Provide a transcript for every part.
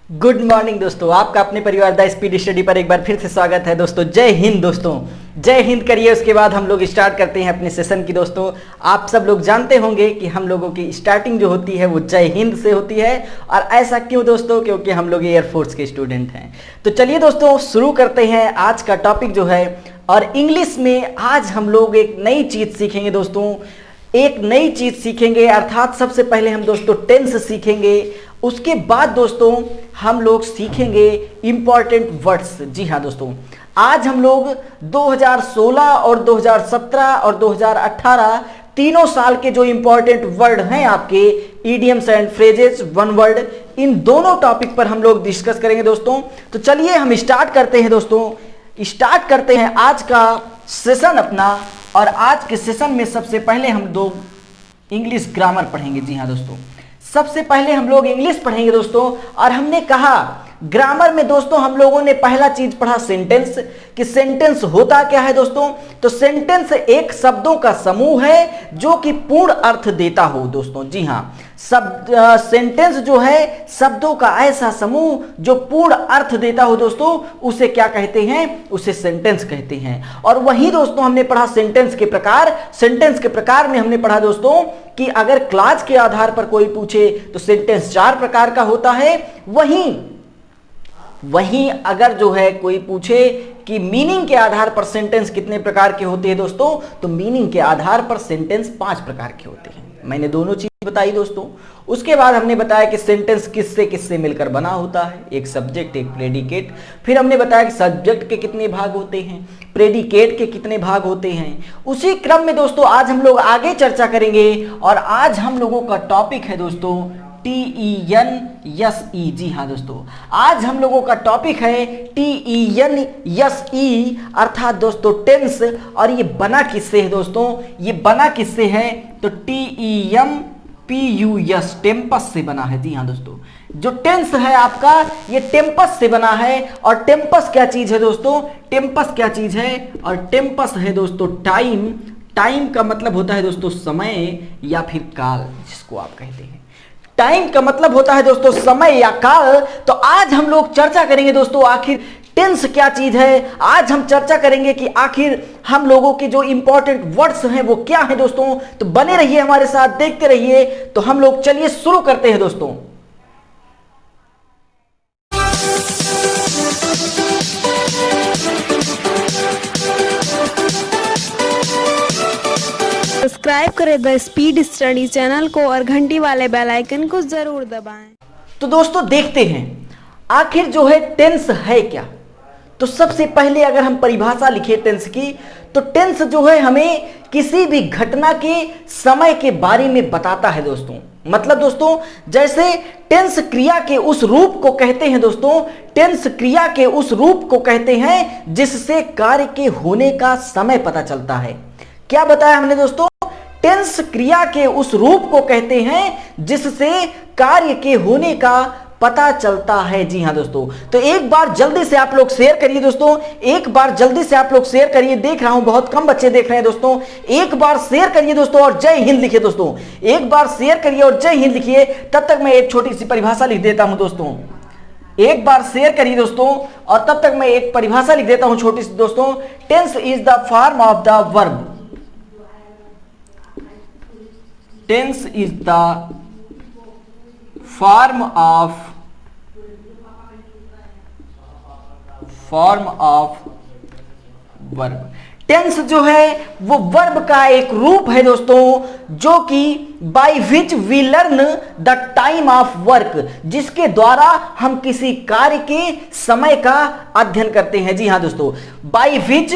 Good morning दोस्तों, आपका अपने परिवार द स्पीड स्टडी पर एक बार फिर से स्वागत है दोस्तों। जय हिंद दोस्तों, जय हिंद करिए। उसके बाद हम लोग स्टार्ट करते हैं अपने सेशन की। दोस्तों आप सब लोग जानते होंगे कि हम लोगों की स्टार्टिंग जो होती है वो जय हिंद से होती है। और ऐसा क्यों दोस्तों? क्योंकि हम लोग एयरफोर्स के स्टूडेंट हैं। तो चलिए दोस्तों शुरू करते हैं आज का टॉपिक जो है। और इंग्लिश में आज हम लोग एक नई चीज़ सीखेंगे दोस्तों, एक नई चीज़ सीखेंगे। अर्थात सबसे पहले हम दोस्तों टेंस सीखेंगे। उसके बाद दोस्तों हम लोग सीखेंगे इंपॉर्टेंट वर्ड्स। जी हाँ दोस्तों, आज हम लोग 2016 और 2017 और 2018 तीनों साल के जो इंपॉर्टेंट वर्ड हैं आपके idioms and phrases, one word, इन दोनों टॉपिक पर हम लोग डिस्कस करेंगे दोस्तों। तो चलिए हम स्टार्ट करते हैं दोस्तों, स्टार्ट करते हैं आज का सेशन अपना। और आज के सेशन में सबसे पहले हम दो इंग्लिश ग्रामर पढ़ेंगे। जी हाँ दोस्तों, सबसे पहले हम लोग इंग्लिश पढ़ेंगे दोस्तों। और हमने कहा ग्रामर में दोस्तों हम लोगों ने पहला चीज पढ़ा सेंटेंस, कि सेंटेंस होता क्या है दोस्तों। तो सेंटेंस एक शब्दों का समूह है जो कि पूर्ण अर्थ देता हो दोस्तों। जी हाँ, सेंटेंस जो है शब्दों का ऐसा समूह जो पूर्ण अर्थ देता हो दोस्तों, उसे क्या कहते हैं? उसे सेंटेंस कहते हैं। और वही दोस्तों हमने पढ़ा सेंटेंस के प्रकार। सेंटेंस के प्रकार में हमने पढ़ा दोस्तों कि अगर क्लॉज के आधार पर कोई पूछे तो सेंटेंस 4 प्रकार का होता है। वहीं अगर जो है कोई पूछे कि मीनिंग के आधार पर सेंटेंस कितने प्रकार के होते हैं दोस्तों, तो मीनिंग के आधार पर सेंटेंस 5 प्रकार के होते हैं। मैंने दोनों चीज बताई दोस्तों। उसके बाद हमने बताया कि सेंटेंस किससे किससे मिलकर बना होता है, एक सब्जेक्ट एक प्रेडिकेट। फिर हमने बताया कि सब्जेक्ट के कितने भाग होते हैं, प्रेडिकेट के कितने भाग होते हैं। उसी क्रम में दोस्तों आज हम लोग आगे चर्चा करेंगे। और आज हम लोगों का टॉपिक है दोस्तों TENSE। जी हाँ दोस्तों, आज हम लोगों का टॉपिक है TENSE अर्थात दोस्तों टेंस। और ये बना किससे है दोस्तों? ये बना किससे है? तो TEMPUS, टेम्पस से बना है। जी हाँ दोस्तों, जो टेंस है आपका ये टेम्पस से बना है। और टेम्पस क्या चीज है दोस्तों? टेम्पस क्या चीज है? और टेम्पस है दोस्तों टाइम। टाइम का मतलब होता है दोस्तों समय या फिर काल, जिसको आप कहते हैं। टाइम का मतलब होता है दोस्तों समय या काल। तो आज हम लोग चर्चा करेंगे दोस्तों आखिर टेंस क्या चीज है। आज हम चर्चा करेंगे कि आखिर हम लोगों के जो इंपॉर्टेंट वर्ड्स हैं वो क्या हैं दोस्तों। तो बने रहिए हमारे साथ, देखते रहिए। तो हम लोग चलिए शुरू करते हैं दोस्तों। सब्सक्राइब करें द स्पीड स्टडी चैनल को और घंटी वाले बेल आइकन को जरूर दबाएं। तो दोस्तों देखते हैं आखिर जो है टेंस है क्या। तो सबसे पहले अगर हम परिभाषा लिखें टेंस की, तो टेंस जो है हमें किसी भी घटना के समय के बारे में बताता है दोस्तों। मतलब दोस्तों जैसे टेंस क्रिया के उस रूप को कहते हैं दोस्तों, टेंस क्रिया के उस रूप को कहते हैं जिससे कार्य के होने का समय पता चलता है। क्या बताया हमने दोस्तों? टेंस क्रिया के उस रूप को कहते हैं जिससे कार्य के होने का पता चलता है। जी हाँ दोस्तों, तो एक बार जल्दी से आप लोग शेयर करिए दोस्तों, एक बार जल्दी से आप लोग शेयर करिए। देख रहा हूं बहुत कम बच्चे देख रहे हैं दोस्तों। एक बार शेयर करिए दोस्तों और जय हिंद लिखिए दोस्तों। एक बार शेयर करिए और जय हिंद लिखिए। तब तक मैं एक छोटी सी परिभाषा लिख देता हूं दोस्तों। एक बार शेयर करिए दोस्तों और तब तक मैं एक परिभाषा लिख देता हूं छोटी सी दोस्तों। Tense is the form of the verb. Tense is the form of verb। Tense जो है वो वर्ब का एक रूप है दोस्तों, जो कि by which we learn the time of work, जिसके द्वारा हम किसी कार्य के समय का अध्ययन करते हैं। जी हाँ दोस्तों, by which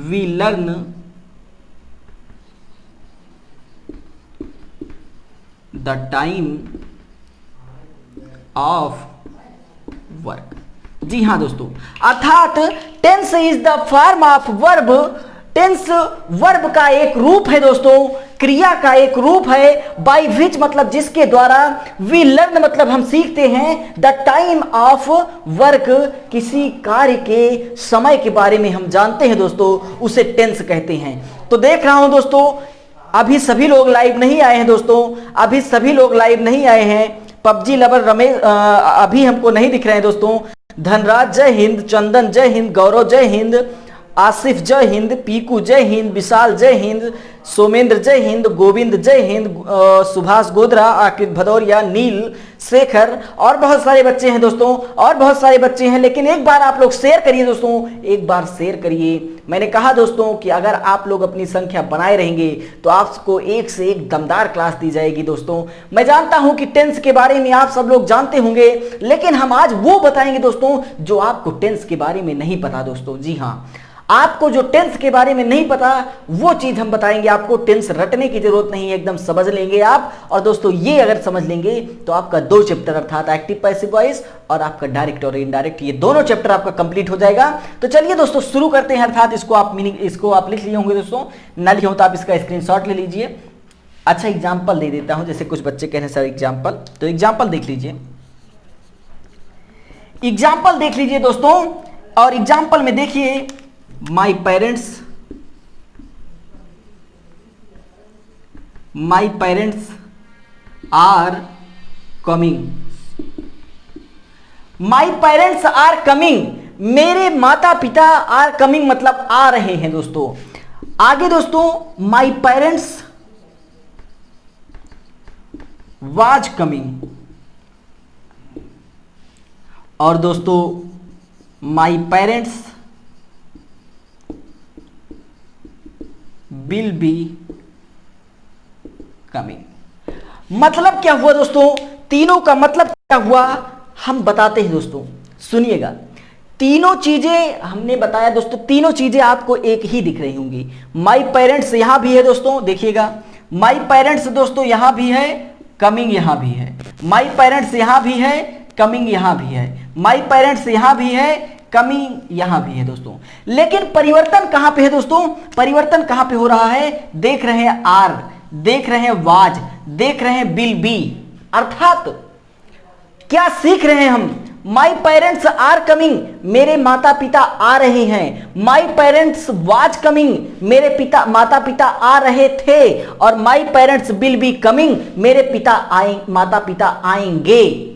we learn the time of work। जी हाँ दोस्तों, अर्थात tense is the form of verb. Tense verb का एक रूप है दोस्तों, क्रिया का एक रूप है। बाय विच मतलब जिसके द्वारा, वी लर्न मतलब हम सीखते हैं, द टाइम ऑफ वर्क किसी कार्य के समय के बारे में हम जानते हैं दोस्तों, उसे टेंस कहते हैं। तो देख रहा हूं दोस्तों अभी सभी लोग लाइव नहीं आए हैं दोस्तों, अभी सभी लोग लाइव नहीं आए हैं। पबजी लवर रमेश अभी हमको नहीं दिख रहे हैं दोस्तों। धनराज जय हिंद, चंदन जय हिंद, गौरव जय हिंद, आसिफ जय हिंद, पीकू जय हिंद, विशाल जय हिंद, सोमेंद्र जय हिंद, गोविंद जय हिंद, सुभाष गोदरा, आकृत भदौरिया, नील, शेखर और बहुत सारे बच्चे हैं दोस्तों, और बहुत सारे बच्चे हैं। लेकिन एक बार आप लोग शेयर करिए दोस्तों, एक बार शेयर करिए। मैंने कहा दोस्तों कि अगर आप लोग अपनी संख्या बनाए रहेंगे तो आपको एक से एक दमदार क्लास दी जाएगी दोस्तों। मैं जानता हूं कि टेंस के बारे में आप सब लोग जानते होंगे, लेकिन हम आज वो बताएंगे दोस्तों जो आपको टेंस के बारे में नहीं पता दोस्तों। जी हाँ, आपको जो टेंस के बारे में नहीं पता वो चीज हम बताएंगे आपको। टेंस रटने की जरूरत नहीं है, एकदम समझ लेंगे आप। और दोस्तों ये अगर समझ लेंगे तो आपका 2 चैप्टर अर्थात एक्टिव पैसिव वॉइस और आपका डायरेक्ट और इनडायरेक्ट, ये दोनों चैप्टर आपका कंप्लीट हो जाएगा। तो चलिए दोस्तों शुरू करते हैं। अर्थात इसको आप लिख लिए होंगे दोस्तों, ना लिखे हो तो आप इसका स्क्रीनशॉट ले लीजिए। अच्छा एग्जाम्पल दे देता हूं, जैसे कुछ बच्चे कह रहे हैं सर एग्जाम्पल, तो एग्जाम्पल देख लीजिए। एग्जाम्पल देख लीजिए दोस्तों, और एग्जाम्पल में देखिए My parents are coming. My parents are coming. मेरे माता पिता are coming मतलब आ रहे हैं दोस्तों। आगे दोस्तों my parents was coming, और दोस्तों my parents will be coming। मतलब क्या हुआ दोस्तों, तीनों का मतलब क्या हुआ हम बताते हैं दोस्तों, सुनिएगा। तीनों चीजें हमने बताया दोस्तों, तीनों चीजें आपको एक ही दिख रही होंगी। माई पेरेंट्स यहां भी है दोस्तों, देखिएगा माई पेरेंट्स दोस्तों यहां भी है, कमिंग यहां भी है। माई पेरेंट्स यहां भी है, कमिंग यहां भी है। माई पेरेंट्स यहां भी है, कमिंग यहां भी है दोस्तों। लेकिन परिवर्तन कहां पे है दोस्तों, परिवर्तन कहां पे हो रहा है, देख रहे हैं आर, देख रहे हैं वाज, देख रहे हैं विल बी। अर्थात क्या सीख रहे हैं हम, माई पेरेंट्स आर कमिंग, मेरे माता पिता आ रहे हैं। माई पेरेंट्स वाज कमिंग, मेरे माता पिता आ रहे थे। और my parents will be coming, मेरे माता पिता आएंगे।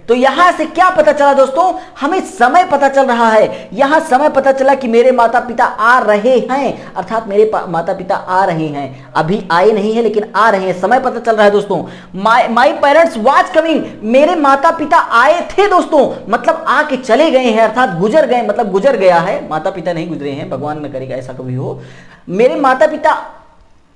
तो यहां से क्या पता चला दोस्तों, हमें समय पता चल रहा है। यहां समय पता चला कि मेरे माता पिता आ रहे हैं, अर्थात मेरे माता पिता आ रहे हैं, अभी आए नहीं है लेकिन आ रहे हैं, समय पता चल रहा है दोस्तों। माई पेरेंट्स वाज कमिंग, मेरे माता पिता आए थे दोस्तों, मतलब आके चले गए हैं, अर्थात गुजर गए, मतलब गुजर गया है, माता पिता नहीं गुजरे हैं, भगवान न करेगा ऐसा कभी हो। मेरे माता पिता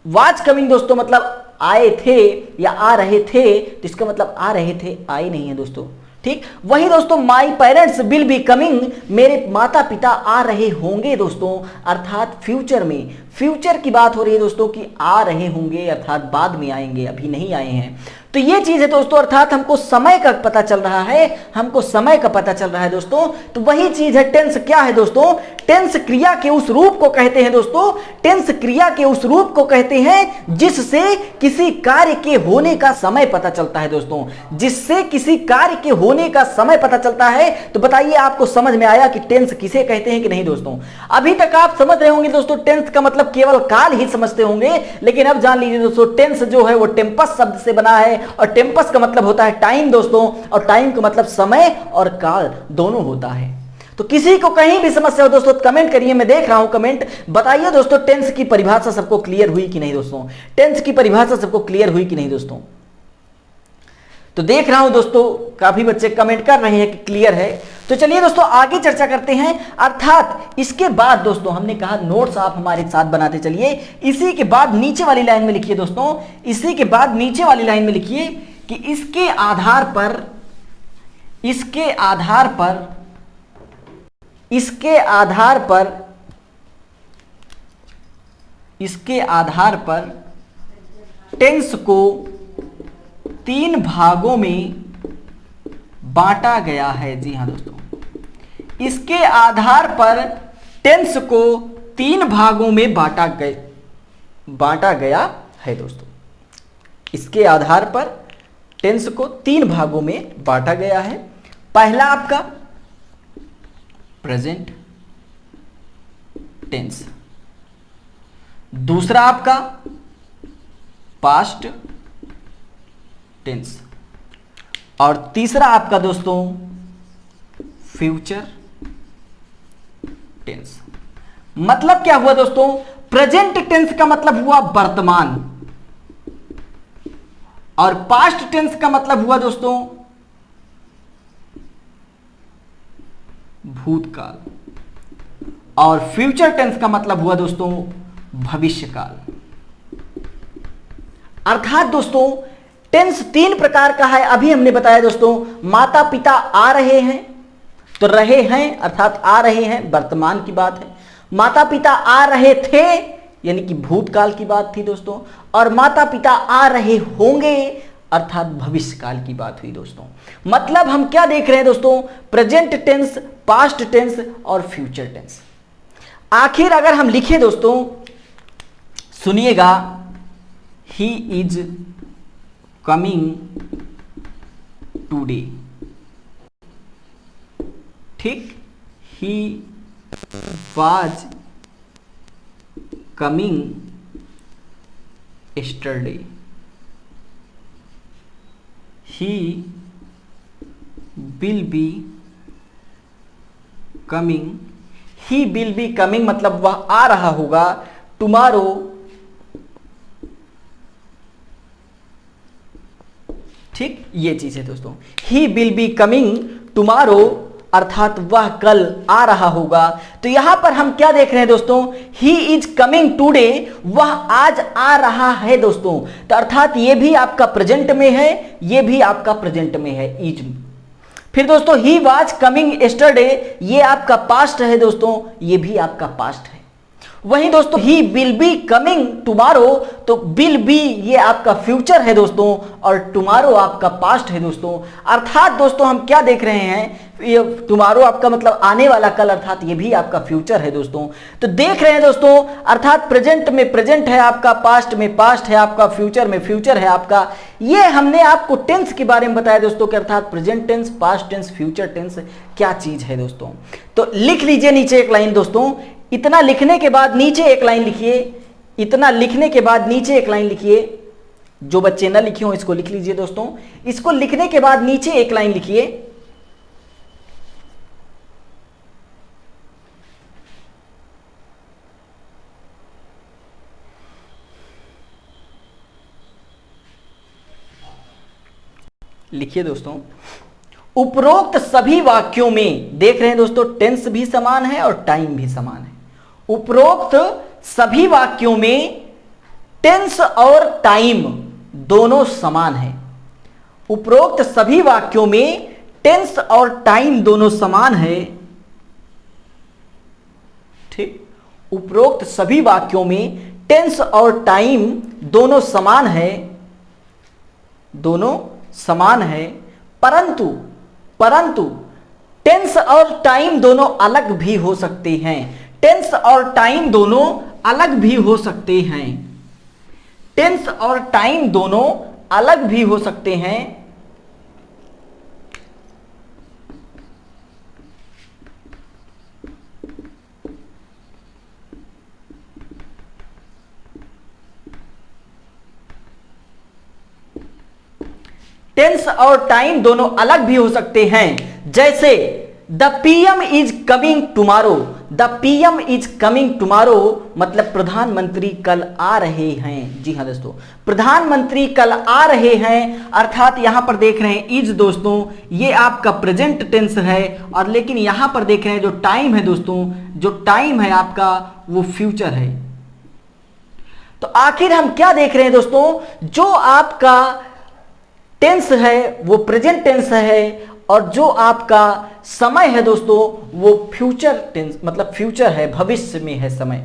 वाज कमिंग दोस्तों मतलब आए थे या आ रहे थे, तो इसका मतलब आ रहे थे, आए नहीं है दोस्तों। ठीक वही दोस्तों my parents will be coming, मेरे माता पिता आ रहे होंगे दोस्तों, अर्थात फ्यूचर में, फ्यूचर की बात हो रही है दोस्तों कि आ रहे होंगे, अर्थात बाद में आएंगे, अभी नहीं आए हैं। तो ये चीज है दोस्तों, अर्थात हमको समय का पता चल रहा है, हमको समय का पता चल रहा है दोस्तों। तो वही चीज है टेंस। क्या है दोस्तों, टेंस क्रिया के उस रूप को कहते हैं दोस्तों, टेंस क्रिया के उस रूप को कहते हैं जिससे किसी कार्य के होने का समय पता चलता है दोस्तों, जिससे किसी कार्य के होने का समय पता चलता है। तो बताइए आपको समझ में आया कि टेंस किसे कहते हैं कि नहीं दोस्तों। अभी तक आप समझ रहे होंगे दोस्तों, टेंस का मतलब केवल काल ही समझते होंगे, लेकिन अब जान लीजिए दोस्तों टेंस जो है वो टेम्पस शब्द से बना है, और टेम्पस का मतलब होता है टाइम दोस्तों, और टाइम का मतलब समय और काल दोनों होता है। तो किसी को कहीं भी समस्या हो दोस्तों कमेंट करिए, मैं देख रहा हूं कमेंट। बताइए दोस्तों टेंस की परिभाषा सबको क्लियर हुई कि नहीं दोस्तों, टेंस की परिभाषा सबको क्लियर हुई कि नहीं दोस्तों। तो देख रहा हूं दोस्तों काफी बच्चे कमेंट कर रहे हैं कि क्लियर है। तो चलिए दोस्तों आगे चर्चा करते हैं। अर्थात इसके बाद दोस्तों हमने कहा नोट्स आप हमारे साथ बनाते चलिए। इसी के बाद नीचे वाली लाइन में लिखिए दोस्तों, इसी के बाद नीचे वाली लाइन में लिखिए कि इसके आधार पर टेंस को 3 भागों में बांटा गया है। जी हां दोस्तों, इसके आधार पर टेंस को 3 भागों में बांटा गया है दोस्तों। इसके आधार पर टेंस को 3 भागों में बांटा गया है। पहला आपका प्रेजेंट टेंस, दूसरा आपका पास्ट टेंस, और तीसरा आपका दोस्तों फ्यूचर टेंस। मतलब क्या हुआ दोस्तों, प्रेजेंट टेंस का मतलब हुआ वर्तमान, और पास्ट टेंस का मतलब हुआ दोस्तों भूतकाल, और फ्यूचर टेंस का मतलब हुआ दोस्तों भविष्यकाल। अर्थात दोस्तों टेंस तीन प्रकार का है, अभी हमने बताया दोस्तों। माता पिता आ रहे हैं, तो रहे हैं अर्थात आ रहे हैं, वर्तमान की बात है। माता पिता आ रहे थे यानी कि भूतकाल की बात थी दोस्तों, और माता पिता आ रहे होंगे अर्थात भविष्यकाल की बात हुई दोस्तों। मतलब हम क्या देख रहे हैं दोस्तों, प्रेजेंट टेंस, पास्ट टेंस और फ्यूचर टेंस। आखिर अगर हम लिखें दोस्तों, सुनिएगा, ही इज कमिंग टूडे, ठीक, he was coming yesterday, he will be coming, he will be coming मतलब वह आ रहा होगा, tomorrow ठीक, ये चीज है दोस्तों। he will be coming tomorrow अर्थात वह कल आ रहा होगा। तो यहां पर हम क्या देख रहे हैं दोस्तों, ही इज कमिंग टूडे, वह आज आ रहा है दोस्तों। तो अर्थात ये भी आपका प्रेजेंट में है, ये भी आपका प्रेजेंट में है, इज। फिर दोस्तों ही वाज कमिंग यस्टरडे, ये आपका पास्ट है दोस्तों, ये भी आपका पास्ट है। वहीं दोस्तों he will be coming tomorrow, तो विल बी ये आपका फ्यूचर है दोस्तों, और टुमारो आपका पास्ट है दोस्तों। अर्थात दोस्तों हम क्या देख रहे हैं, ये टुमारो आपका मतलब आने वाला कल, अर्थात ये भी आपका फ्यूचर है दोस्तों। तो देख रहे हैं दोस्तों, अर्थात प्रेजेंट में प्रेजेंट है आपका, पास्ट में पास्ट है आपका, फ्यूचर में फ्यूचर है आपका। ये हमने आपको टेंस के बारे में बताया दोस्तों कि अर्थात present tense, past tense, future tense क्या चीज है दोस्तों। तो लिख लीजिए नीचे एक लाइन दोस्तों, इतना लिखने के बाद नीचे एक लाइन लिखिए, इतना लिखने के बाद नीचे एक लाइन लिखिए। जो बच्चे न लिखे हो इसको लिख लीजिए दोस्तों। इसको लिखने के बाद नीचे एक लाइन लिखिए, लिखिए दोस्तों, उपरोक्त सभी वाक्यों में, देख रहे हैं दोस्तों टेंस भी समान है और टाइम भी समान है। उपरोक्त सभी वाक्यों में टेंस और टाइम दोनों समान है। उपरोक्त सभी वाक्यों में टेंस और टाइम दोनों समान है, ठीक। उपरोक्त सभी वाक्यों में टेंस और टाइम दोनों समान है, दोनों समान है, परंतु परंतु टेंस और टाइम दोनों अलग भी हो सकते हैं। टेंस और टाइम दोनों अलग भी हो सकते हैं। टेंस और टाइम दोनों अलग भी हो सकते हैं। टेंस और टाइम दोनों अलग भी हो सकते हैं। जैसे the PM is coming tomorrow, the PM is coming tomorrow मतलब प्रधानमंत्री कल आ रहे हैं। जी हाँ दोस्तों, प्रधानमंत्री कल आ रहे हैं, अर्थात यहां पर देख रहे हैं इज दोस्तों, ये आपका प्रेजेंट टेंस है। और लेकिन यहां पर देख रहे हैं जो टाइम है दोस्तों, जो टाइम है आपका वो फ्यूचर है। तो आखिर हम क्या देख रहे हैं दोस्तों, जो आपका टेंस है वो प्रेजेंट टेंस है, और जो आपका समय है दोस्तों वो फ्यूचर टेंस मतलब फ्यूचर है, भविष्य में है समय।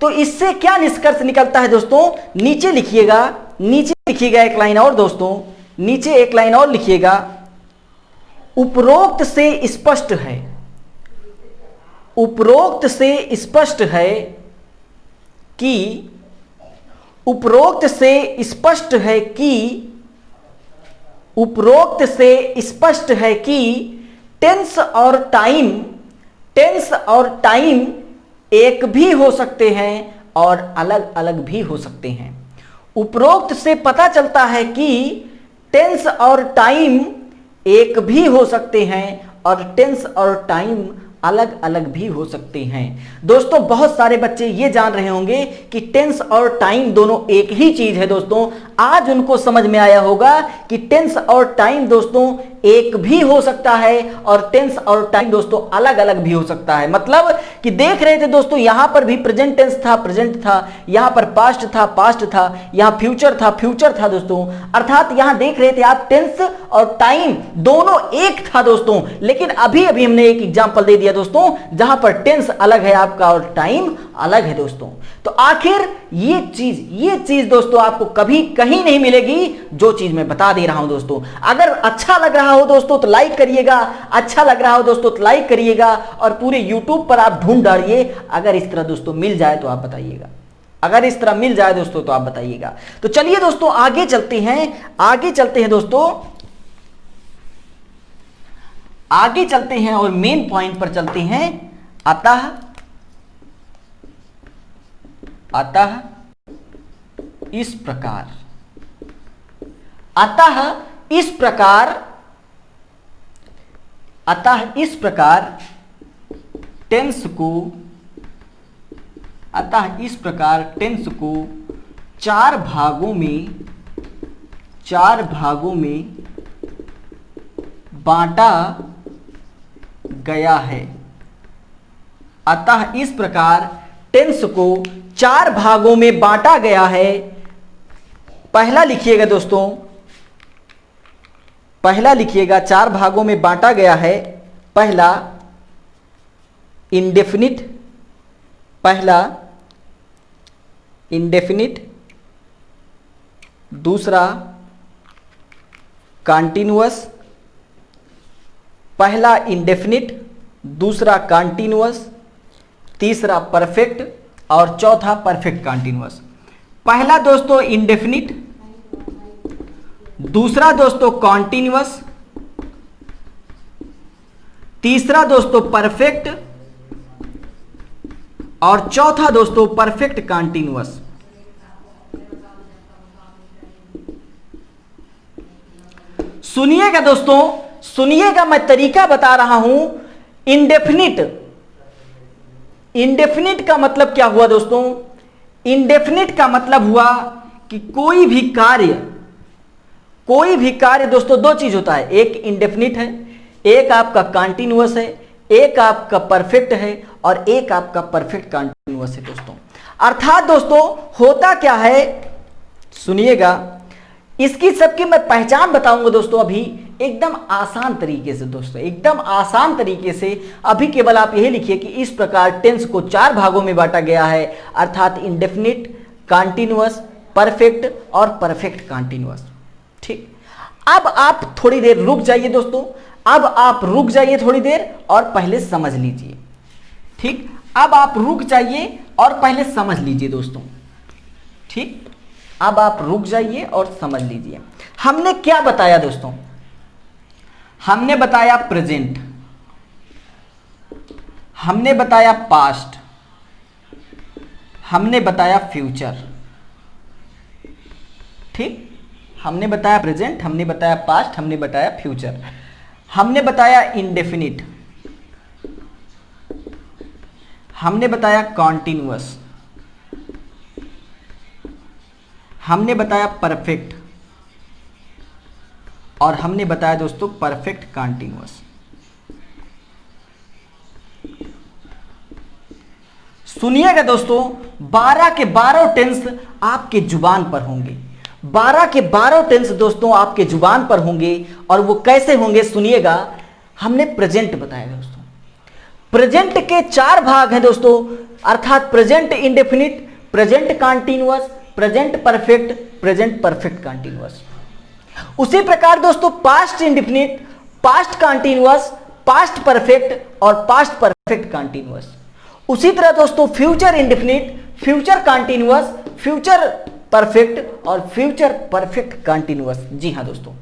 तो इससे क्या निष्कर्ष निकलता है दोस्तों, नीचे लिखिएगा, नीचे लिखिएगा एक लाइन और दोस्तों, नीचे एक लाइन और लिखिएगा, उपरोक्त से स्पष्ट है, उपरोक्त से स्पष्ट है कि, उपरोक्त से स्पष्ट है कि, उपरोक्त से स्पष्ट है कि टेंस और टाइम, टेंस और टाइम एक भी हो सकते हैं और अलग अलग भी हो सकते हैं। उपरोक्त से पता चलता है कि टेंस और टाइम एक भी हो सकते हैं और टेंस और टाइम अलग अलग भी हो सकते हैं। दोस्तों बहुत सारे बच्चे ये जान रहे होंगे कि टेंस और टाइम दोनों एक ही चीज है। दोस्तों आज उनको समझ में आया होगा कि टेंस और टाइम दोस्तों एक भी हो सकता है और टेंस और टाइम दोस्तों अलग अलग भी हो सकता है। मतलब कि देख रहे थे दोस्तों यहां पर भी प्रेजेंट टेंस था, प्रेजेंट था, यहां पर पास्ट था, पास्ट था, यहां फ्यूचर था, फ्यूचर था दोस्तों। अर्थात यहां देख रहे थे आप टेंस और टाइम दोनों एक था दोस्तों। लेकिन अभी अभी हमने एक एग्जांपल दे दिया दोस्तों जहां पर टेंस अलग है आपका और टाइम अलग है दोस्तों। तो आखिर ये चीज दोस्तों आपको कभी कहीं नहीं मिलेगी जो चीज मैं बता दे रहा हूं दोस्तों। अगर अच्छा लग रहा हो दोस्तों तो लाइक करिएगा, अच्छा लग रहा हो दोस्तों तो लाइक करिएगा और पूरे YouTube पर आप ढूंढ डालिए। अगर इस तरह दोस्तों मिल जाए तो आप बताइएगा, अगर इस तरह मिल जाए दोस्तों तो आप बताइएगा। तो चलिए दोस्तों आगे चलते हैं दोस्तों, आगे चलते हैं और मेन पॉइंट पर चलते हैं। अतः इस प्रकार, टेंस को चार भागों में बांटा गया है। अतः इस प्रकार टेंस को चार भागों में बांटा गया है। पहला लिखिएगा दोस्तों, पहला लिखिएगा, चार भागों में बांटा गया है। पहला इंडेफिनिट, दूसरा कॉन्टिन्यूअस, पहला इंडेफिनिट, दूसरा कॉन्टिन्यूअस, तीसरा परफेक्ट और चौथा परफेक्ट कॉन्टिन्यूअस। पहला दोस्तों इंडेफिनिट, दूसरा दोस्तों कॉन्टिन्यूअस, तीसरा दोस्तों परफेक्ट और चौथा दोस्तों परफेक्ट कॉन्टिन्यूअस। सुनिएगा दोस्तों, सुनिएगा, मैं तरीका बता रहा हूं। इंडेफिनिट का मतलब क्या हुआ दोस्तों? इंडेफिनिट का मतलब हुआ कि कोई भी कार्य दोस्तों दो चीज होता है, एक इंडेफिनिट है, एक आपका कॉन्टिन्यूअस है, एक आपका परफेक्ट है और एक आपका परफेक्ट कॉन्टिन्यूअस है दोस्तों। अर्थात दोस्तों होता क्या है, सुनिएगा, इसकी सबकी मैं पहचान बताऊंगा दोस्तों अभी एकदम आसान तरीके से दोस्तों, एकदम आसान तरीके से। अभी केवल आप यही लिखिए कि इस प्रकार टेंस को चार भागों में बांटा गया है, अर्थात इंडेफिनिट, कॉन्टिन्यूअस, परफेक्ट और परफेक्ट कॉन्टिन्यूअस। ठीक, अब आप थोड़ी देर रुक जाइए दोस्तों, अब आप रुक जाइए थोड़ी देर और पहले समझ लीजिए। ठीक, अब आप रुक जाइए और पहले समझ लीजिए दोस्तों। ठीक, अब आप रुक जाइए और समझ लीजिए। हमने क्या बताया दोस्तों? हमने बताया प्रेजेंट, हमने बताया पास्ट, हमने बताया फ्यूचर। ठीक, हमने बताया प्रेजेंट, हमने बताया पास्ट, हमने बताया फ्यूचर, हमने बताया इंडेफिनिट, हमने बताया कॉन्टिन्यूअस, हमने बताया परफेक्ट और हमने बताया दोस्तों परफेक्ट कॉन्टिन्यूअस। सुनिएगा दोस्तों, 12 के 12 टेंस आपके जुबान पर होंगे, 12 के 12 टेंस दोस्तों आपके जुबान पर होंगे। और वो कैसे होंगे सुनिएगा। हमने प्रेजेंट बताया दोस्तों, प्रेजेंट के चार भाग हैं दोस्तों, अर्थात present indefinite, present continuous, present perfect, present perfect continuous. उसी प्रकार दोस्तों past indefinite, past continuous, past perfect और पास्ट परफेक्ट कॉन्टिन्यूअस। उसी तरह दोस्तों future indefinite, future continuous, future perfect और फ्यूचर परफेक्ट कॉन्टिन्यूअस। जी हां दोस्तों,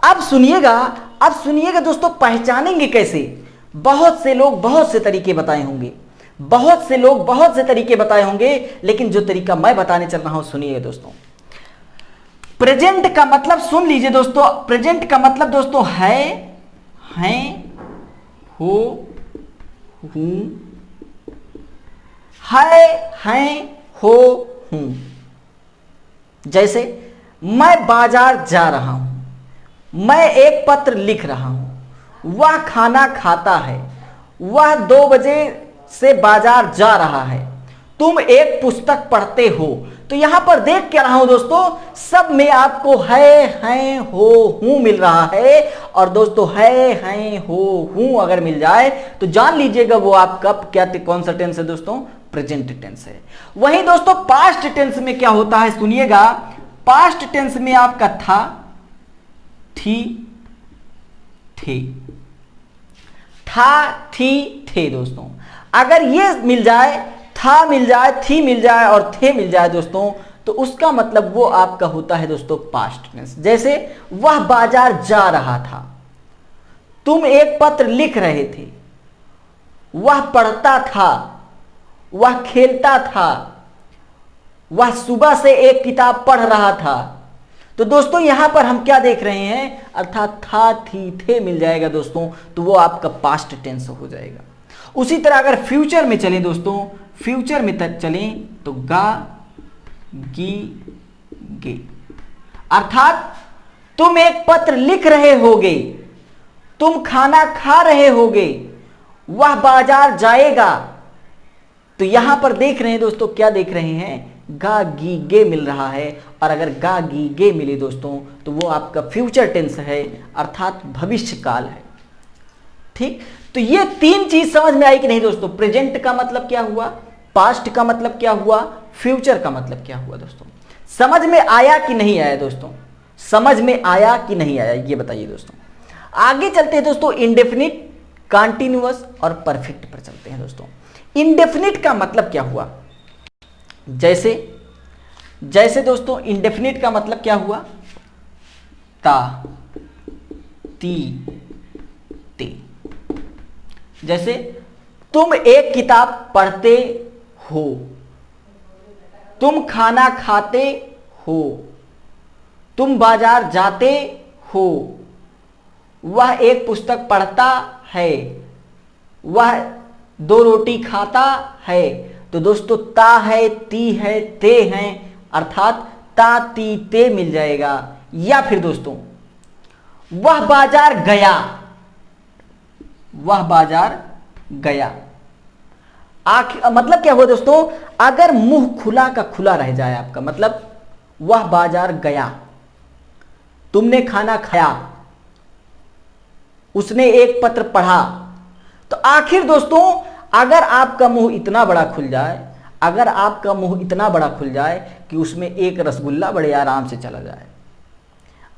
अब सुनिएगा दोस्तों, पहचानेंगे कैसे? बहुत से लोग बहुत से तरीके बताए होंगे, बहुत से लोग बहुत से तरीके बताए होंगे, लेकिन जो तरीका मैं बताने चल रहा हूं सुनिए दोस्तों। प्रेजेंट का मतलब सुन लीजिए दोस्तों, प्रेजेंट का मतलब दोस्तों है, हैं, हो, हूं, है, हैं, हो, हूं। जैसे मैं बाजार जा रहा हूं, मैं एक पत्र लिख रहा हूं, वह खाना खाता है, वह 2 बजे से बाजार जा रहा है, तुम एक पुस्तक पढ़ते हो। तो यहां पर देख क्या रहा हूं दोस्तों, सब में आपको है, हैं, हो, हूं मिल रहा है। और दोस्तों है, हैं, हो, हूं अगर मिल जाए तो जान लीजिएगा वो आपका क्या कौन सा टेंस है दोस्तों, प्रेजेंट टेंस है। वहीं दोस्तों पास्ट टेंस में क्या होता है सुनिएगा, पास्ट टेंस में आपका था, थी, थे, था, थी, थे। दोस्तों अगर ये मिल जाए, था मिल जाए, थी मिल जाए और थे मिल जाए दोस्तों, तो उसका मतलब वो आपका होता है दोस्तों पास्ट टेंस। जैसे वह बाजार जा रहा था, तुम एक पत्र लिख रहे थे, वह पढ़ता था, वह खेलता था, वह सुबह से एक किताब पढ़ रहा था। तो दोस्तों यहां पर हम क्या देख रहे हैं, अर्थात था, थी, थे मिल जाएगा दोस्तों, तो वो आपका पास्ट टेंस हो जाएगा। उसी तरह अगर फ्यूचर में चलें दोस्तों, फ्यूचर में तक चलें तो गा, गी, गे, अर्थात तुम एक पत्र लिख रहे होगे, तुम खाना खा रहे होगे, वह बाजार जाएगा। तो यहां पर देख रहे हैं दोस्तों, क्या देख रहे हैं, गा, गी, गे मिल रहा है। और अगर गा, गी, गे मिले दोस्तों तो वो आपका फ्यूचर टेंस है, अर्थात भविष्य काल है। ठीक, तो ये 3 चीज समझ में आई कि नहीं दोस्तों, प्रेजेंट का मतलब क्या हुआ, पास्ट का मतलब क्या हुआ, फ्यूचर का मतलब क्या हुआ। दोस्तों समझ में आया कि नहीं आया दोस्तों, समझ में आया कि नहीं आया, ये बताइए दोस्तों। आगे चलते हैं दोस्तों, इंडेफिनिट, कॉन्टिन्यूअस और परफेक्ट पर चलते हैं दोस्तों। इंडेफिनिट का मतलब क्या हुआ, जैसे दोस्तों इंडेफिनिट का मतलब क्या हुआ, ता, ती, ते। जैसे तुम एक किताब पढ़ते हो, तुम खाना खाते हो, तुम बाजार जाते हो, वह एक पुस्तक पढ़ता है, वह 2 रोटी खाता है। तो दोस्तों ता है, ती है, ते हैं, अर्थात ता, ती, ते मिल जाएगा। या फिर दोस्तों वह बाजार गया, वह बाजार गया, मतलब क्या हुआ दोस्तों, अगर मुंह खुला का खुला रह जाए आपका मतलब वह बाजार गया, तुमने खाना खाया, उसने एक पत्र पढ़ा। तो आखिर दोस्तों अगर आपका मुंह इतना बड़ा खुल जाए, अगर आपका मुंह इतना बड़ा खुल जाए कि उसमें एक रसगुल्ला बड़े आराम से चला जाए,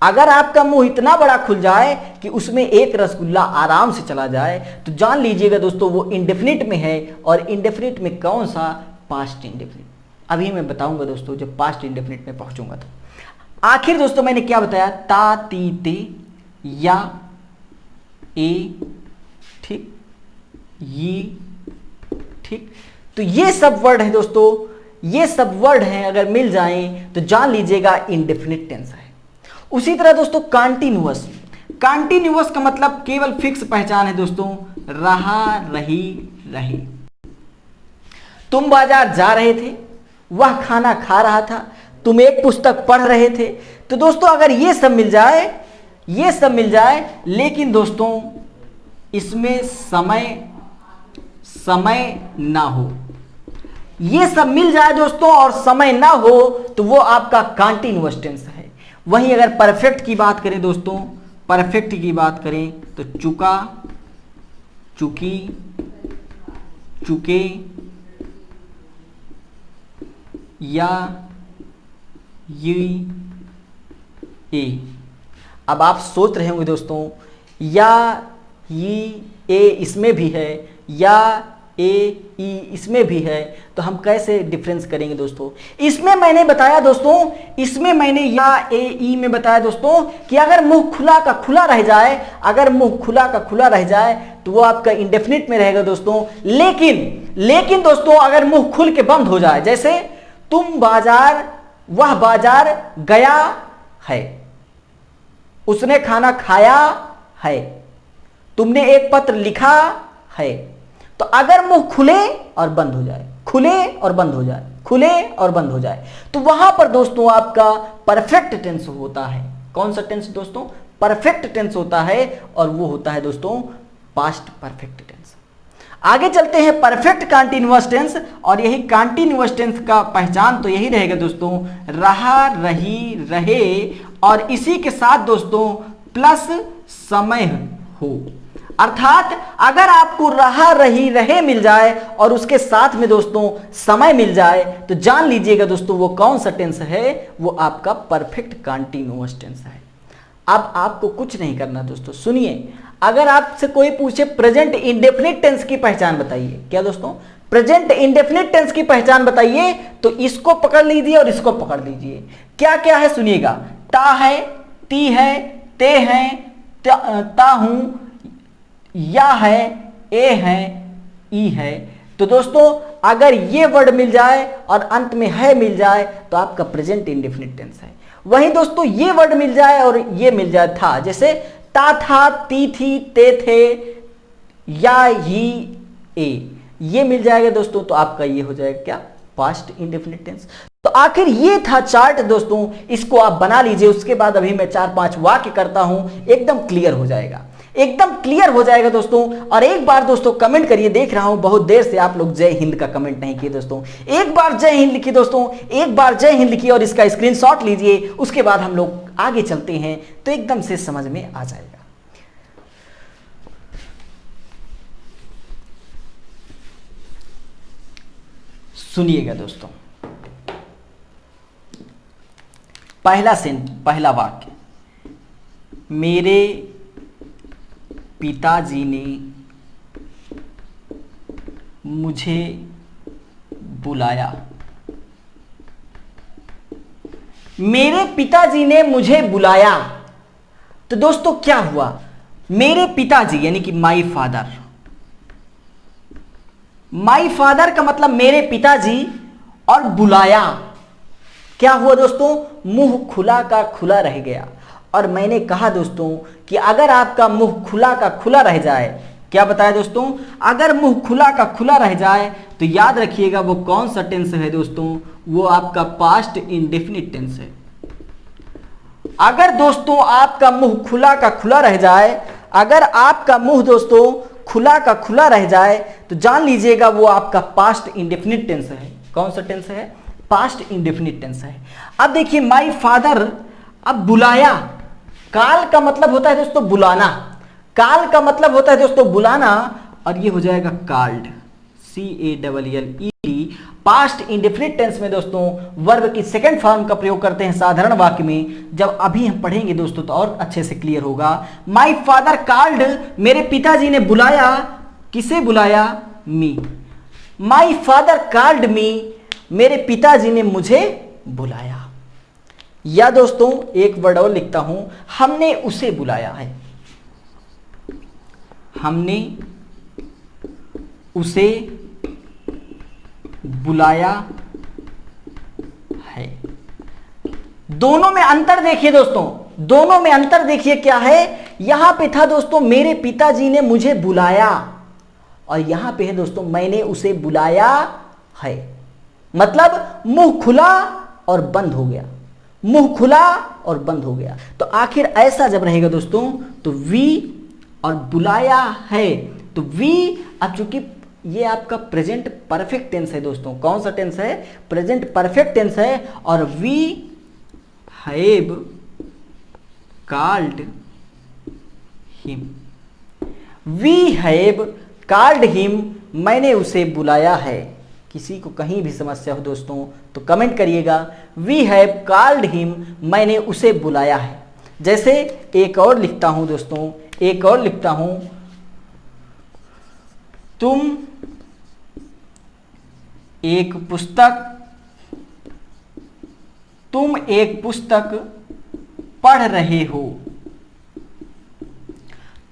अगर आपका मुंह इतना बड़ा खुल जाए कि उसमें एक रसगुल्ला आराम से चला जाए, तो जान लीजिएगा दोस्तों वो इंडेफिनिट में है। और इंडेफिनिट में कौन सा, पास्ट इंडेफिनिट। अभी मैं बताऊंगा दोस्तों जब पास्ट इंडेफिनिट में पहुंचूंगा। तो आखिर दोस्तों मैंने क्या बताया, ता, ती, ते, या, ए, ठीक, ये, ठीक। तो ये सब वर्ड है दोस्तों, ये सब वर्ड हैं, अगर मिल जाएं तो जान लीजिएगा इंडेफिनिट टेंस है। उसी तरह दोस्तों कॉन्टिन्यूअस, कॉन्टिन्यूअस का मतलब केवल फिक्स पहचान है दोस्तों, रहा, रही, रहे। तुम बाजार जा रहे थे, वह खाना खा रहा था, तुम एक पुस्तक पढ़ रहे थे। तो दोस्तों अगर ये सब मिल जाए, ये सब मिल जाए, लेकिन दोस्तों इसमें समय ना हो, ये सब मिल जाए दोस्तों और समय ना हो, तो वो आपका कॉन्टिन्यूअस टेंस है। वहीं अगर परफेक्ट की बात करें दोस्तों, परफेक्ट की बात करें तो चुका, चुकी, चुके, या, ये, ए। अब आप सोच रहे होंगे दोस्तों, या, ये, ए इसमें भी है, या, ए, ई इसमें भी है, तो हम कैसे डिफरेंस करेंगे दोस्तों। इसमें मैंने बताया दोस्तों, इसमें मैंने या, ए, ई में बताया दोस्तों कि अगर मुंह खुला का खुला रह जाए, अगर मुंह खुला का खुला रह जाए तो वो आपका इंडेफिनिट में रहेगा दोस्तों। लेकिन दोस्तों अगर मुंह खुल के बंद हो जाए, जैसे तुम बाजार, वह बाजार गया है, उसने खाना खाया है, तुमने एक पत्र लिखा है। तो अगर मुंह खुले और बंद हो जाए, खुले और बंद हो जाए, खुले और बंद हो जाए, तो वहां पर दोस्तों आपका परफेक्ट टेंस होता है। कौन सा टेंस दोस्तों? परफेक्ट टेंस होता है, और वो होता है दोस्तों पास्ट परफेक्ट टेंस। आगे चलते हैं परफेक्ट कंटीन्यूअस टेंस, और यही कंटीन्यूअस टेंस का पहचान तो यही रहेगा दोस्तों, रहा, रही, रहे, और इसी के साथ दोस्तों प्लस समय हो। अर्थात अगर आपको रहा, रही, रहे मिल जाए और उसके साथ में दोस्तों समय मिल जाए, तो जान लीजिएगा दोस्तों वो कौन सा टेंस है, वो आपका परफेक्ट कंटीन्यूअस टेंस है। अब आपको कुछ नहीं करना दोस्तों, सुनिए, अगर आपसे कोई पूछे प्रेजेंट इंडेफिनिट टेंस की पहचान बताइए, क्या दोस्तों? प्रेजेंट इंडेफिनिट टेंस की पहचान बताइए, तो इसको पकड़ लीजिए और इसको पकड़ लीजिए। क्या क्या है सुनिएगा, ता है, ती है, ते हैं, ता हूं, या है, ए है, ई है। तो दोस्तों अगर ये वर्ड मिल जाए और अंत में है मिल जाए तो आपका प्रेजेंट इंडेफिनिट टेंस है। वहीं दोस्तों ये वर्ड मिल जाए और ये मिल जाए था, जैसे ता था, ती थी, ते थे, या, ही, ए, ये मिल जाएगा दोस्तों, तो आपका ये हो जाएगा क्या? Past indefinite tense. तो आखिर ये था चार्ट दोस्तों, इसको आप बना लीजिए। उसके बाद अभी मैं 4-5 वाक्य करता हूं, एकदम क्लियर हो जाएगा, एकदम क्लियर हो जाएगा दोस्तों। और एक बार दोस्तों कमेंट करिए, देख रहा हूं बहुत देर से आप लोग जय हिंद का कमेंट नहीं किए दोस्तों। एक बार जय हिंद लिखिए दोस्तों, एक बार जय हिंद लिखिए और इसका स्क्रीनशॉट लीजिए। उसके बाद हम लोग आगे चलते हैं तो एकदम से समझ में आ जाएगा। सुनिएगा दोस्तों, पहला वाक्य, मेरे पिताजी ने मुझे बुलाया। मेरे पिताजी ने मुझे बुलाया। तो दोस्तों क्या हुआ? मेरे पिताजी यानी कि माई फादर, माई फादर का मतलब मेरे पिताजी, और बुलाया क्या हुआ दोस्तों? मुंह खुला का खुला रह गया। और मैंने कहा दोस्तों कि अगर आपका मुंह खुला का खुला रह जाए, क्या बताया दोस्तों? अगर मुंह खुला का खुला रह जाए तो याद रखिएगा वो कौन सा टेंस है दोस्तों? वो आपका पास्ट इंडेफिनिट टेंस है। अगर दोस्तों आपका मुंह खुला का खुला रह जाए, अगर आपका मुंह दोस्तों खुला का खुला रह जाए, तो जान लीजिएगा वो आपका पास्ट इंडेफिनिट टेंस है। कौन सा टेंस है? पास्ट इंडेफिनिट टेंस है। अब देखिए माई फादर, अब बुलाया, काल का मतलब होता है दोस्तों बुलाना, काल का मतलब होता है दोस्तों बुलाना, और ये हो जाएगा called, CALLED। Past indefinite tense में दोस्तों वर्ब की सेकंड फॉर्म का प्रयोग करते हैं साधारण वाक्य में। जब अभी हम पढ़ेंगे दोस्तों तो और अच्छे से क्लियर होगा। माई फादर कॉल्ड, मेरे पिताजी ने बुलाया, किसे बुलाया? मी। माई फादर कॉल्ड मी, मेरे पिताजी ने मुझे बुलाया। या दोस्तों एक वर्ड और लिखता हूं, हमने उसे बुलाया है, हमने उसे बुलाया है। दोनों में अंतर देखिए दोस्तों, दोनों में अंतर देखिए क्या है। यहां पे था दोस्तों मेरे पिताजी ने मुझे बुलाया, और यहां पे है दोस्तों मैंने उसे बुलाया है। मतलब मुंह खुला और बंद हो गया, मुंह खुला और बंद हो गया। तो आखिर ऐसा जब रहेगा दोस्तों तो वी और बुलाया है, तो वी, अब चूंकि ये आपका प्रेजेंट परफेक्ट टेंस है दोस्तों। कौन सा टेंस है? प्रेजेंट परफेक्ट टेंस है। और we have called him, we have called him, मैंने उसे बुलाया है। किसी को कहीं भी समस्या हो दोस्तों तो कमेंट करिएगा। वी हैव कॉल्ड हिम, मैंने उसे बुलाया है। जैसे एक और लिखता हूं दोस्तों, एक और लिखता हूं, तुम एक पुस्तक पढ़ रहे हो।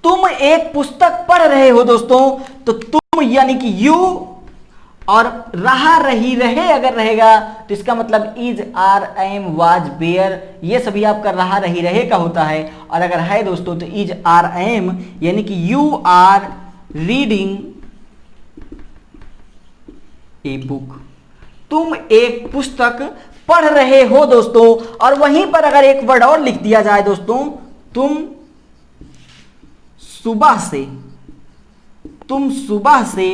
तुम एक पुस्तक पढ़ रहे हो दोस्तों, तो तुम यानी कि यू और रहा रही रहे अगर रहेगा तो इसका मतलब is are am was were, ये सभी आपका रहा रही रहे का होता है। और अगर है दोस्तों तो इज आर एम यानी कि you are reading a book, तुम एक पुस्तक पढ़ रहे हो दोस्तों। और वहीं पर अगर एक वर्ड और लिख दिया जाए दोस्तों, तुम सुबह से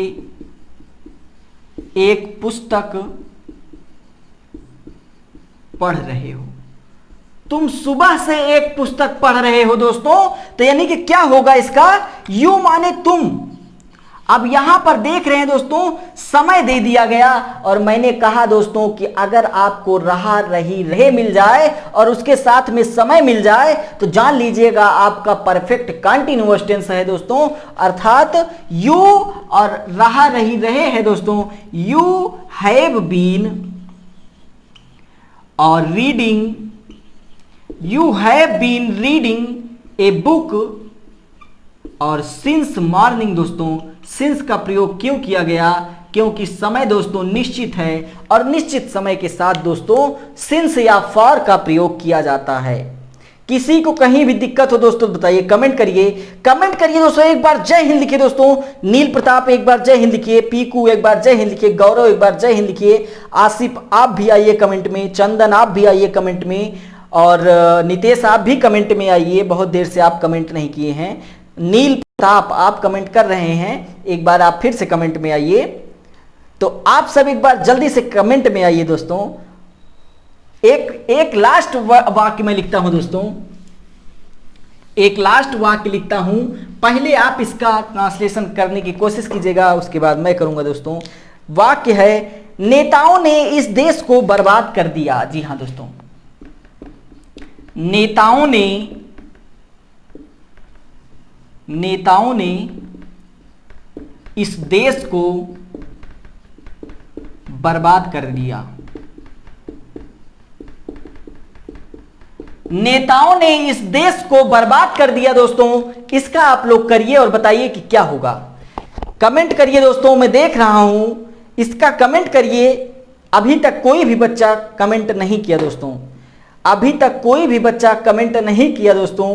एक पुस्तक पढ़ रहे हो, तुम सुबह से एक पुस्तक पढ़ रहे हो दोस्तों। तो यानी कि क्या होगा इसका, यू माने तुम। अब यहां पर देख रहे हैं दोस्तों समय दे दिया गया, और मैंने कहा दोस्तों कि अगर आपको रहा रही रहे मिल जाए और उसके साथ में समय मिल जाए तो जान लीजिएगा आपका परफेक्ट कंटीन्यूअस टेंस है दोस्तों। अर्थात यू और रहा रही रहे है दोस्तों, यू हैव बीन और reading, you have been reading a book. और सिंस मॉर्निंग दोस्तों, सिंस का प्रयोग क्यों किया गया, क्योंकि समय दोस्तों निश्चित है और निश्चित समय के साथ दोस्तों सिंस या फॉर का प्रयोग किया जाता है। किसी को कहीं भी दिक्कत हो दोस्तों बताइए, कमेंट करिए दोस्तों। एक बार जय हिंद लिखिए दोस्तों, नील प्रताप एक बार जय हिंद लिखिए, पीकू एक बार जय हिंद लिखिए, गौरव एक बार जय हिंद लिखिए, आसिफ आप भी आइए कमेंट में, चंदन आप भी आइए कमेंट में, और नितेश आप भी कमेंट में आइए, बहुत देर से आप कमेंट नहीं किए हैं। नील प्रताप आप कमेंट कर रहे हैं, एक बार आप फिर से कमेंट में आइए। तो आप सब एक बार जल्दी से कमेंट में आइए दोस्तों। एक लास्ट वाक्य मैं लिखता हूं दोस्तों, एक लास्ट वाक्य लिखता हूं, पहले आप इसका ट्रांसलेशन करने की कोशिश कीजिएगा, उसके बाद मैं करूंगा दोस्तों। वाक्य है, नेताओं ने इस देश को बर्बाद कर दिया। जी हां दोस्तों, नेताओं ने इस देश को बर्बाद कर दिया। नेताओं ने इस देश को बर्बाद कर दिया दोस्तों। इसका आप लोग करिए और बताइए कि क्या होगा। कमेंट करिए दोस्तों, मैं देख रहा हूं, इसका कमेंट करिए। अभी तक कोई भी बच्चा कमेंट नहीं किया दोस्तों, अभी तक कोई भी बच्चा कमेंट नहीं किया दोस्तों।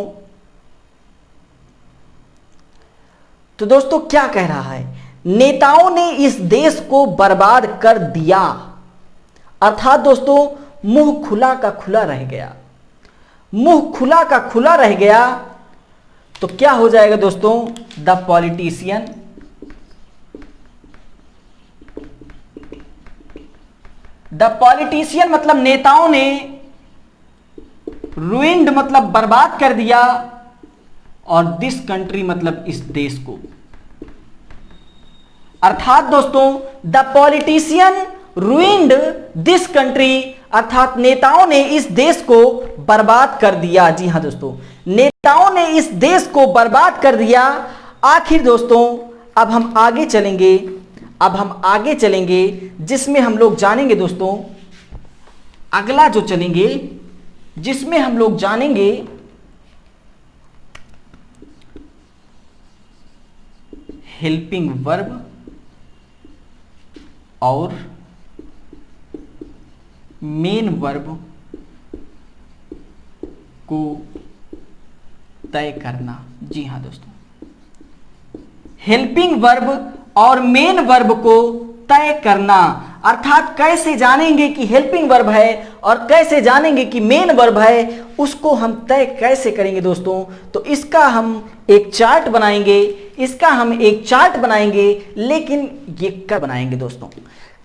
तो दोस्तों क्या कह रहा है, नेताओं ने इस देश को बर्बाद कर दिया, अर्थात दोस्तों मुंह खुला का खुला रह गया, मुंह खुला का खुला रह गया। तो क्या हो जाएगा दोस्तों, द पॉलिटिशियन, द पॉलिटिशियन मतलब नेताओं ने, रुइंड मतलब बर्बाद कर दिया, और दिस कंट्री मतलब इस देश को। अर्थात दोस्तों the politician ruined this country, अर्थात नेताओं ने इस देश को बर्बाद कर दिया। जी हां दोस्तों, नेताओं ने इस देश को बर्बाद कर दिया। आखिर दोस्तों अब हम आगे चलेंगे, जिसमें हम लोग जानेंगे दोस्तों, अगला जो चलेंगे जिसमें हम लोग जानेंगे हेल्पिंग वर्ब और मेन वर्ब को तय करना। जी हां दोस्तों, हेल्पिंग वर्ब और मेन वर्ब को तय करना, अर्थात कैसे जानेंगे कि हेल्पिंग वर्ब है और कैसे जानेंगे कि मेन वर्ब है, उसको हम तय कैसे करेंगे दोस्तों। तो इसका हम एक चार्ट बनाएंगे, लेकिन ये कब बनाएंगे दोस्तों,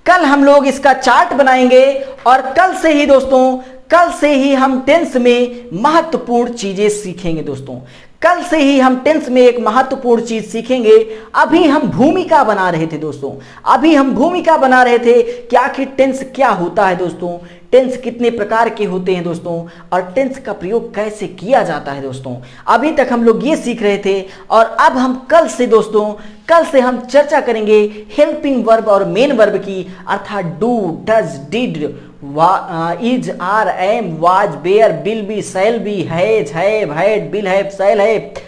कल हम लोग इसका चार्ट बनाएंगे। और कल से ही हम टेंस में महत्वपूर्ण चीजें सीखेंगे दोस्तों। कल से ही हम टेंस में एक महत्वपूर्ण चीज सीखेंगे। अभी हम भूमिका बना रहे थे दोस्तों, कि आखिर टेंस क्या होता है दोस्तों, टेंस कितने प्रकार के होते हैं दोस्तों, और टेंस का प्रयोग कैसे किया जाता है दोस्तों। अभी तक हम लोग ये सीख रहे थे, और अब हम कल से हम चर्चा करेंगे हेल्पिंग वर्ब और मेन वर्ब की, अर्थात do, does, did, is, are, am, was, were, will be, shall be, has, have, had, will have, shall have,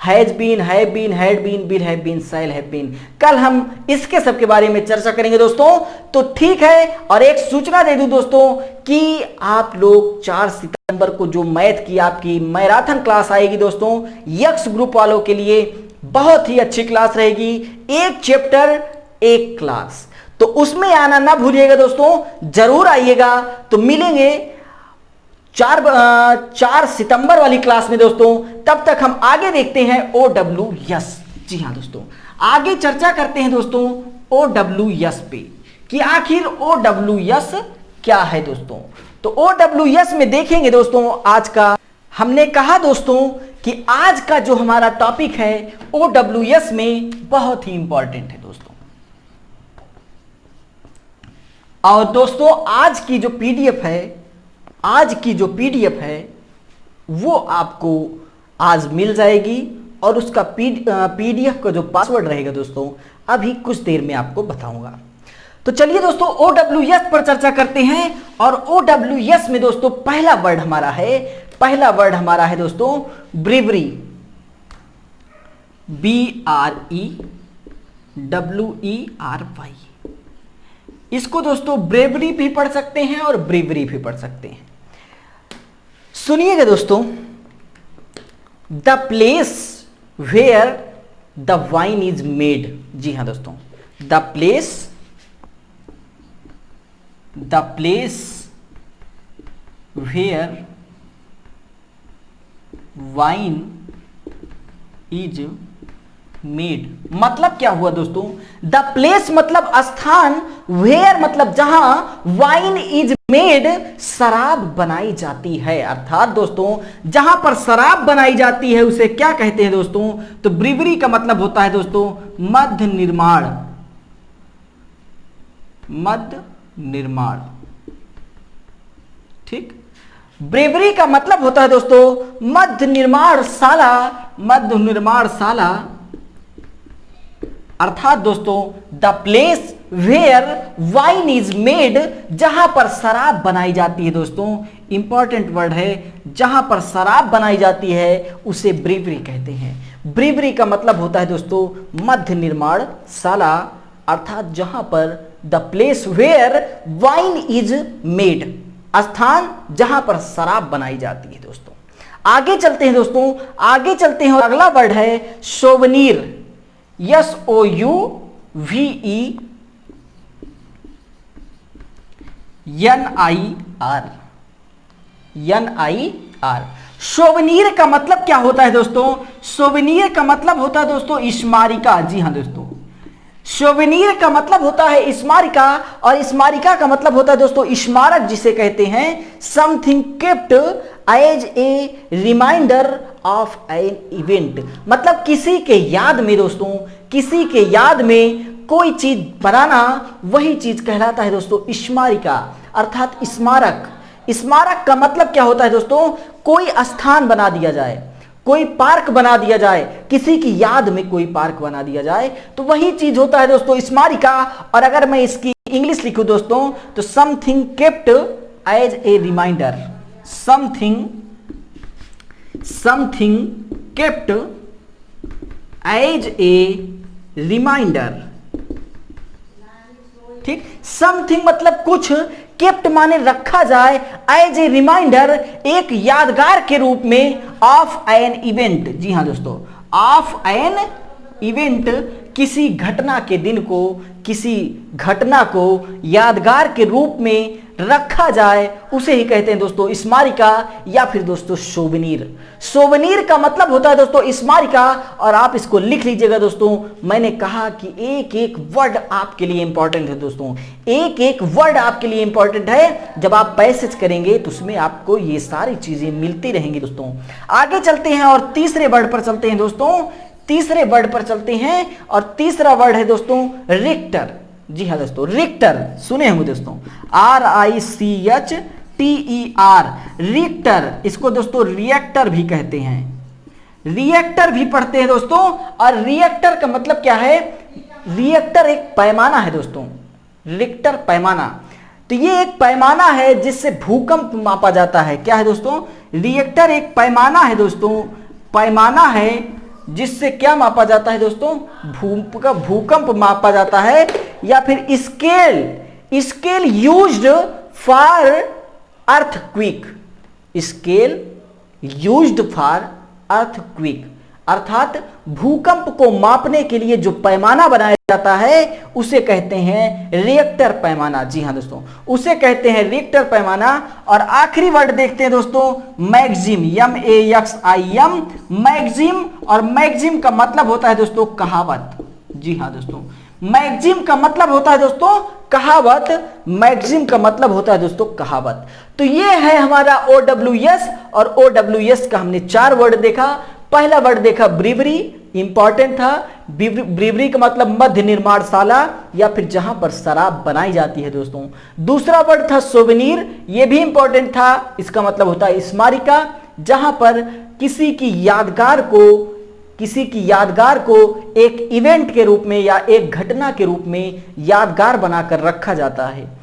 has been, have been, had been, will have been, shall have been. कल हम इसके सब के बारे में चर्चा करेंगे दोस्तों। तो ठीक है, और एक सूचना दे दूं दोस्तों कि आप लोग 4 सितंबर को जो मैथ की आपकी मैराथन क्लास आएगी दोस्तों, यक्स ग्रुप वालों के लिए बहुत ही अच्छी क्लास रहेगी। एक चैप्टर एक क्लास, तो उसमें आना ना भूलिएगा दोस्तों, जरूर आइएगा। तो मिलेंगे 4 सितंबर वाली क्लास में दोस्तों। तब तक हम आगे देखते हैं OWS। जी हाँ दोस्तों, आगे चर्चा करते हैं दोस्तों OWS पे कि आखिर OWS क्या है दोस्तों। तो OWS में देखेंगे दोस्तों आज का, हमने कहा दोस्तों कि आज का जो हमारा टॉपिक है OWS में बहुत ही इंपॉर्टेंट है दोस्तों। और दोस्तों आज की जो पीडीएफ है वो आपको आज मिल जाएगी, और उसका पीडीएफ का जो पासवर्ड रहेगा दोस्तों अभी कुछ देर में आपको बताऊंगा। तो चलिए दोस्तों OWS पर चर्चा करते हैं। और OWS में दोस्तों पहला वर्ड हमारा है दोस्तों ब्रेवरी, BREWERY। इसको दोस्तों ब्रेवरी भी पढ़ सकते हैं और ब्रेवरी भी पढ़ सकते हैं। सुनिएगा दोस्तों, the place where the wine is made. जी हाँ दोस्तों, the place where wine is made मतलब क्या हुआ दोस्तों? द प्लेस मतलब स्थान, वेयर मतलब जहां, वाइन इज मेड शराब बनाई जाती है। अर्थात दोस्तों जहां पर शराब बनाई जाती है उसे क्या कहते हैं दोस्तों? तो ब्रीवरी का मतलब होता है दोस्तों मध्य निर्माण। ठीक, ब्रेवरी का मतलब होता है दोस्तों मध्य निर्माणशाला। अर्थात दोस्तों the place where wine is made, जहां पर शराब बनाई जाती है दोस्तों। इंपॉर्टेंट वर्ड है, जहां पर शराब बनाई जाती है उसे ब्रीवरी कहते हैं। ब्रीवरी का मतलब होता है दोस्तों मध्य निर्माणशाला, अर्थात जहां पर the place where wine is made, स्थान जहां पर शराब बनाई जाती है दोस्तों। आगे चलते हैं दोस्तों, और अगला वर्ड है सोवनीर, SOUVENIR। सोवनीर का मतलब क्या होता है दोस्तों? सोवनीर का मतलब होता है दोस्तों स्मारिका। जी हाँ दोस्तों, सोवेनियर का मतलब होता है स्मारिका, और स्मारिका का मतलब होता है दोस्तों स्मारक, जिसे कहते हैं something kept as a reminder of an event. मतलब किसी के याद में दोस्तों, किसी के याद में कोई चीज बनाना, वही चीज कहलाता है दोस्तों स्मारिका, अर्थात स्मारक। स्मारक का मतलब क्या होता है दोस्तों? कोई स्थान बना दिया जाए, कोई पार्क बना दिया जाए, किसी की याद में कोई पार्क बना दिया जाए, तो वही चीज होता है दोस्तों स्मारिका। और अगर मैं इसकी इंग्लिश लिखूं दोस्तों तो something kept as a reminder, something kept as a reminder. ठीक, समथिंग मतलब कुछ, केप्ट माने रखा जाए, एज ए रिमाइंडर एक यादगार के रूप में, ऑफ एन इवेंट। जी हाँ दोस्तों, ऑफ एन इवेंट किसी घटना के दिन को, किसी घटना को यादगार के रूप में रखा जाए, उसे ही कहते हैं दोस्तों स्मारिका या फिर दोस्तों सोवेनिर। सोवेनिर का मतलब होता है दोस्तों स्मारिका, और आप इसको लिख लीजिएगा दोस्तों। मैंने कहा कि एक एक वर्ड आपके लिए इंपॉर्टेंट है दोस्तों, एक एक वर्ड आपके लिए इंपॉर्टेंट है। जब आप पैसेज करेंगे तो उसमें आपको ये सारी चीजें मिलती रहेंगी दोस्तों। आगे चलते हैं और तीसरे वर्ड पर चलते हैं दोस्तों, और तीसरा वर्ड है दोस्तों रिक्टर। जी हाँ दोस्तों, रिक्टर सुने होंगे दोस्तों, RICHTER, रिक्टर। इसको दोस्तों रिएक्टर भी कहते हैं, रिएक्टर भी पढ़ते हैं दोस्तों। और रिएक्टर का मतलब क्या है? रिएक्टर एक पैमाना है दोस्तों, रिक्टर पैमाना। तो ये एक पैमाना है जिससे भूकंप मापा जाता है। क्या है दोस्तों? रिएक्टर एक पैमाना है दोस्तों, पैमाना है जिससे क्या मापा जाता है दोस्तों, भूकंप मापा जाता है, या फिर scale used for earthquake, scale used for earthquake, अर्थात भूकंप को मापने के लिए जो पैमाना बनाया जाता है उसे कहते हैं रिएक्टर पैमाना। जी हां दोस्तों, उसे कहते हैं रिएक्टर पैमाना। और आखिरी वर्ड देखते हैं दोस्तों, मैक्सिम, MAXIM, मैक्सिम। और मैक्सिम का मतलब होता है दोस्तों कहावत। जी हां दोस्तों, मैक्सिम का मतलब होता है दोस्तों कहावत, मैक्सिम का मतलब होता है दोस्तों कहावत। तो ये है हमारा OWS, और OWS का हमने 4 वर्ड देखा। पहला वर्ड देखा ब्रीवरी, इंपॉर्टेंट था। ब्रीवरी का मतलब मध्य निर्माणशाला या फिर जहां पर शराब बनाई जाती है दोस्तों। दूसरा वर्ड था सोवेनिर, यह भी इंपॉर्टेंट था। इसका मतलब होता है स्मारिका, जहां पर किसी की यादगार को एक इवेंट के रूप में या एक घटना के रूप में यादगार बनाकर रखा जाता है।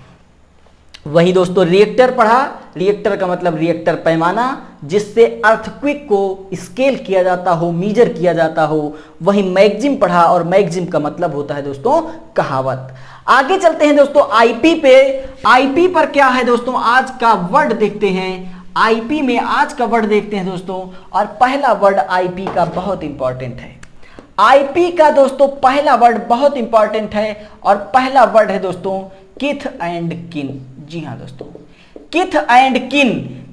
वही दोस्तों रिएक्टर पढ़ा, रिएक्टर का मतलब रिएक्टर पैमाना, जिससे अर्थक्वेक को स्केल किया जाता हो, मीजर किया जाता हो। वही मैक्सिम पढ़ा, और मैक्सिम का मतलब होता है दोस्तों कहावत। आगे चलते हैं दोस्तों आईपी पे। आईपी पर क्या है दोस्तों, आज का वर्ड देखते हैं। आईपी में आज का वर्ड देखते हैं दोस्तों, और पहला वर्ड आईपी का बहुत इंपॉर्टेंट है। आईपी का दोस्तों पहला वर्ड बहुत इंपॉर्टेंट है, और पहला वर्ड है दोस्तों किथ एंड किन। जी हां दोस्तों, किथ एंड किन।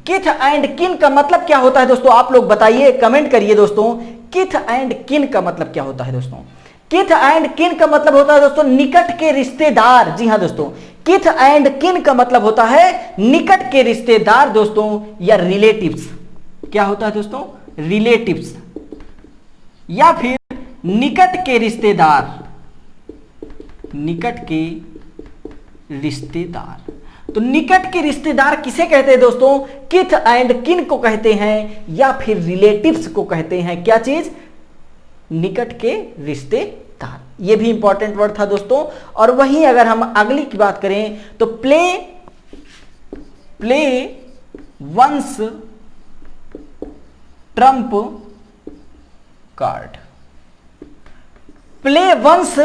किथ एंड किन का मतलब क्या होता है दोस्तों, आप लोग बताइए, कमेंट करिए दोस्तों। किथ एंड किन का मतलब क्या होता है दोस्तों? किथ एंड किन का मतलब होता है दोस्तों निकट के रिश्तेदार। जी हां दोस्तों, किथ एंड किन का मतलब होता है निकट के रिश्तेदार दोस्तों, या रिलेटिव्स। क्या होता है दोस्तों? रिलेटिव्स, या फिर निकट के रिश्तेदार, निकट के रिश्तेदार। तो निकट के रिश्तेदार किसे कहते हैं दोस्तों? किथ एंड किन को कहते हैं, या फिर रिलेटिव्स को कहते हैं। क्या चीज? निकट के रिश्तेदार। यह भी इंपॉर्टेंट वर्ड था दोस्तों। और वहीं अगर हम अगली की बात करें तो play one's trump card. Play one's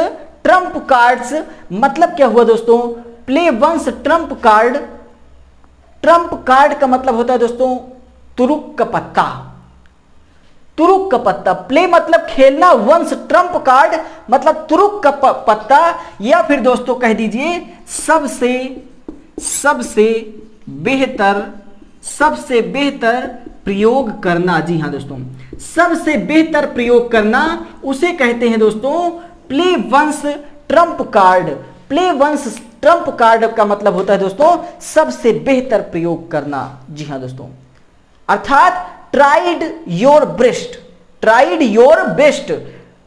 trump cards मतलब क्या हुआ दोस्तों? Play one's trump card. Trump card का मतलब होता है दोस्तों तुरुक का पत्ता। तुरुक का पत्ता। प्ले मतलब खेलना, वंस ट्रम्प कार्ड मतलब तुरुक का पत्ता, या फिर दोस्तों कह दीजिए सबसे बेहतर प्रयोग करना। जी हां दोस्तों, सबसे बेहतर प्रयोग करना उसे कहते हैं दोस्तों play one's trump card. Play one's trump card का मतलब होता है दोस्तों सबसे बेहतर प्रयोग करना। जी हां दोस्तों, अर्थात tried your best, tried your best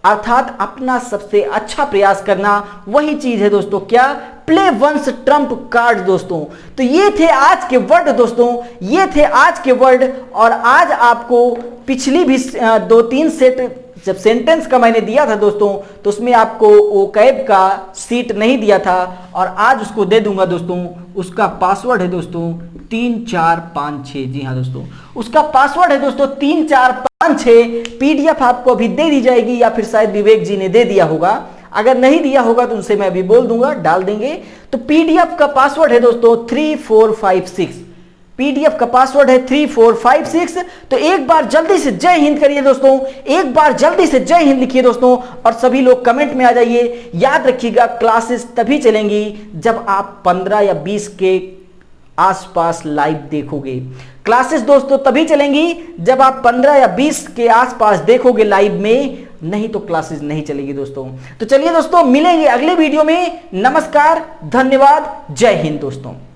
अर्थात अपना सबसे अच्छा प्रयास करना। वही चीज है दोस्तों क्या? प्ले वंस ट्रम्प कार्ड दोस्तों। तो ये थे आज के वर्ड दोस्तों, ये थे आज के वर्ड। और आज आपको पिछली भी 2-3 सेट जब सेंटेंस का मैंने दिया था दोस्तों, तो उसमें आपको ओकैब का सीट नहीं दिया था, और आज उसको दे दूंगा दोस्तों। उसका पासवर्ड है दोस्तों 3456। जी हाँ दोस्तों, उसका पासवर्ड है दोस्तों 3456। पीडीएफ आपको अभी दे दी जाएगी, या फिर शायद विवेक जी ने दे दिया होगा। अगर नहीं दिया होगा तो उनसे मैं अभी बोल दूंगा, डाल देंगे। तो पीडीएफ का पासवर्ड है दोस्तों 3456। पीडीएफ का पासवर्ड है 3456। तो एक बार जल्दी से जय हिंद करिए दोस्तों, एक बार जल्दी से जय हिंद लिखिए दोस्तों, और सभी लोग कमेंट में आ जाइए। याद रखिएगा क्लासेस तभी चलेंगी जब आप 15 या 20 के आसपास लाइव देखोगे। क्लासेस दोस्तों तभी चलेंगी जब आप 15 या 20 के आसपास देखोगे लाइव में, नहीं तो क्लासेस नहीं चलेगी दोस्तों। तो चलिए दोस्तों, मिलेंगे अगले वीडियो में। नमस्कार, धन्यवाद, जय हिंद दोस्तों।